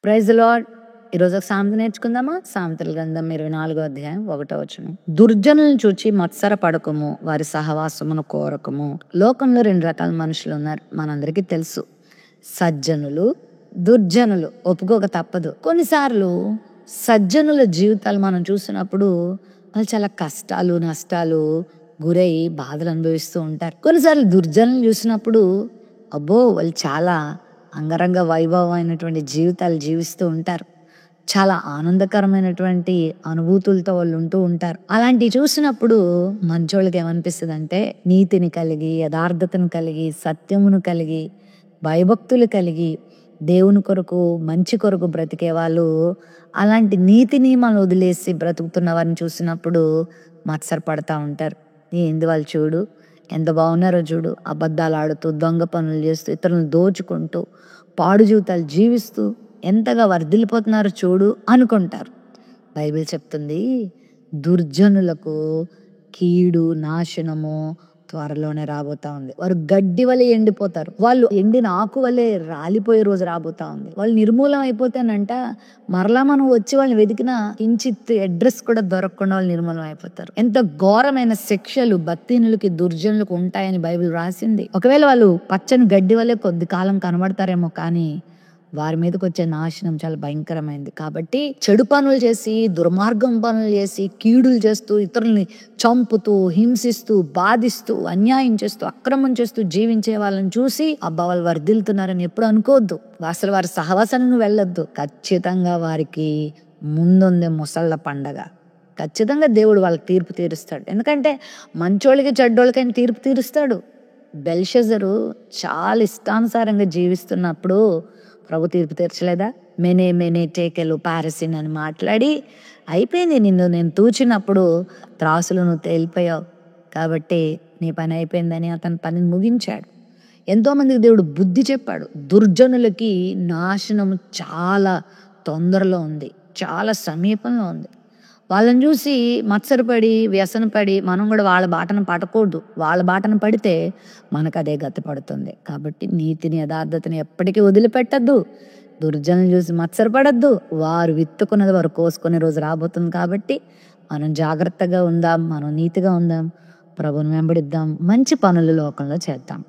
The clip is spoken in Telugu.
Praise the lord. ఈరోజు ఒక సామెత నేర్చుకుందామా? సామెతల గ్రంథం 24వ అధ్యాయం 1వ వచనం. దుర్జనులను చూచి మత్సర పడకము, వారి సహవాసమును కోరకము. లోకంలో 2 రకాల మనుషులు ఉన్నారు, మనందరికీ తెలుసు. సజ్జనులు, దుర్జనులు. ఒప్పుకోక తప్పదు. కొన్నిసార్లు సజ్జనుల జీవితాలు మనం చూసినప్పుడు వాళ్ళు చాలా కష్టాలు, నష్టాలు గురై బాధలు అనుభవిస్తూ ఉంటారు. కొన్నిసార్లు దుర్జనులు చూసినప్పుడు అబ్బో వాళ్ళు చాలా అంగరంగ వైభవమైనటువంటి జీవితాలు జీవిస్తూ ఉంటారు. చాలా ఆనందకరమైనటువంటి అనుభూతులతో వాళ్ళు ఉంటూ ఉంటారు. అలాంటివి చూసినప్పుడు మంచోళ్ళకి ఏమనిపిస్తుంది అంటే, నీతిని కలిగి, యథార్థతను కలిగి, సత్యమును కలిగి, భయభక్తులు కలిగి, దేవుని కొరకు, మంచి కొరకు బ్రతికే వాళ్ళు అలాంటి నీతి నియమాలు వదిలేసి బ్రతుకుతున్న వారిని చూసినప్పుడు మత్సరపడతా ఉంటారు. ఏంది వాళ్ళు చూడు ఎంత బాగున్నారో చూడు, అబద్ధాలు ఆడుతూ, దొంగ పనులు చేస్తూ, ఇతరులను దోచుకుంటూ, పాడు జీవితాలు జీవిస్తూ ఎంతగా వర్ధిల్లిపోతున్నారో చూడు అనుకుంటారు. బైబిల్ చెప్తుంది, దుర్జనులకు కీడు, నాశనము త్వరలోనే రాబోతా ఉంది. వారు గడ్డి వలె ఎండిపోతారు. వాళ్ళు ఎండిన ఆకు వలె రాలిపోయే రోజు రాబోతా ఉంది. వాళ్ళు నిర్మూలం అయిపోతేనంట మరలా మనం వచ్చి వాళ్ళని వెతికిన కించిత్ అడ్రస్ కూడా దొరకకుండా వాళ్ళు నిర్మూలం అయిపోతారు. ఎంత ఘోరమైన శిక్షలు భక్తిహీనులకి, దుర్జనులకు ఉంటాయని బైబిల్ రాసింది. ఒకవేళ వాళ్ళు పచ్చని గడ్డి వలె కొద్ది కాలం కనబడతారేమో, కానీ వారి మీదకి వచ్చే నాశనం చాలా భయంకరమైంది. కాబట్టి చెడు పనులు చేసి, దుర్మార్గం పనులు చేసి, కీడులు చేస్తూ, ఇతరుల్ని చంపుతూ, హింసిస్తూ, బాధిస్తూ, అన్యాయం చేస్తూ, అక్రమం చేస్తూ జీవించే వాళ్ళని చూసి అబ్బా వాళ్ళు వర్ధిల్లుతున్నారని ఎప్పుడు అనుకోవద్దు. అసలు వారి సహవాసాలను వెళ్ళొద్దు. ఖచ్చితంగా వారికి ముందుందే ముసళ్ళ పండగ. ఖచ్చితంగా దేవుడు వాళ్ళకి తీర్పు తీరుస్తాడు. ఎందుకంటే మంచోళ్ళకి చెడ్డోళ్ళకైనా తీర్పు తీరుస్తాడు. బెల్షజరు చాలా ఇష్టానుసారంగా జీవిస్తున్నప్పుడు ప్రభు తీర్పు తీర్చలేదా? మెనే టేకెలు పారసిన్ అని మాట్లాడి అయిపోయింది, నిన్ను నేను తూచినప్పుడు త్రాసులు నువ్వు తేలిపోయావు కాబట్టి నీ పని అయిపోయిందని అతని పనిని ముగించాడు. ఎంతోమందికి దేవుడు బుద్ధి చెప్పాడు. దుర్జనులకి నాశనం చాలా తొందరలో ఉంది, చాలా సమీపంలో ఉంది. వాళ్ళని చూసి మత్సరపడి, వ్యసనపడి మనం కూడా వాళ్ళ బాటను పడకూడదు. వాళ్ళ బాటను పడితే మనకు అదే గతి పడుతుంది. కాబట్టి నీతిని, యథార్థతని ఎప్పటికీ వదిలిపెట్టద్దు. దుర్జనులు చూసి మత్సరపడద్దు. వారు విత్తుకున్నది వారు కోసుకునే రోజు రాబోతుంది. కాబట్టి మనం జాగ్రత్తగా ఉందాం, మనం నీతిగా ఉందాం, ప్రభువుని వెంబడిద్దాం, మంచి పనులు లోకంలో చేద్దాం.